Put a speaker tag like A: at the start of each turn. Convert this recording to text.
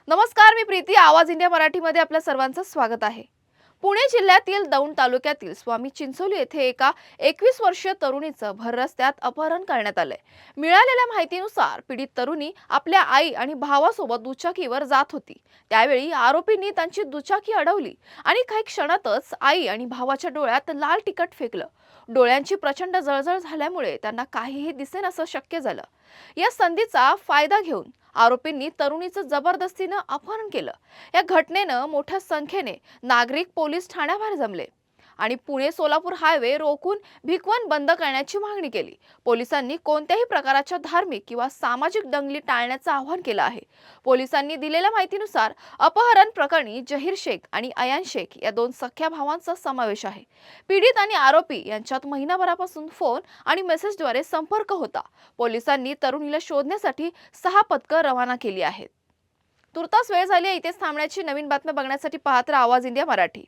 A: नमस्कार, मी प्रीती. आवाज इंडिया मराठीमध्ये आपल्या सर्वांचं स्वागत आहे. पुणे जिल्ह्यातील दौंड तालुक्यातील स्वामी चिंचोली येथे एका 21 वर्षीय तरुणीचं भर रस्त्यात अपहरण करण्यात आलंय. मिळालेल्या माहितीनुसार पीडित तरुणी आपल्या आई आणि भावासोबत दुचाकीवर जात होती. त्यावेळी आरोपींनी त्यांची दुचाकी अडवली आणि काही क्षणातच आई आणि भावाच्या डोळ्यात लाल तिखट फेकलं. डोळ्यांची प्रचंड जळजळ झाल्यामुळे त्यांना काहीही दिसेनासं शक्य झालं. या संधीचा फायदा घेऊन आरोपींनी तरुणीचं जबरदस्तीनं अपहरण केलं. या घटनेनं मोठ्या संख्येने नागरिक पोलीस ठाण्याबाहेर जमले आणि पुणे सोलापूर हायवे रोखून भिकवण बंद करण्याची मागणी केली. पोलिसांनी कोणत्याही प्रकारच्या धार्मिक किंवा सामाजिक दंगली टाळण्याचं आवाहन केलं आहे. पोलिसांनी दिलेल्या माहितीनुसार अपहरण प्रकरणी जहीर शेख आणि अयान शेख या दोन सख्या भावांचा समावेश आहे. पीडित आणि आरोपी यांच्यात महिनाभरापासून फोन आणि मेसेजद्वारे संपर्क होता. पोलिसांनी तरुणीला शोधण्यासाठी 6 पथकं रवाना केली आहेत. तुर्तास वेळ झाली आहे. इथेच थांबण्याची. नवीन बातम्या बघण्यासाठी पाहत राहा आवाज इंडिया मराठी.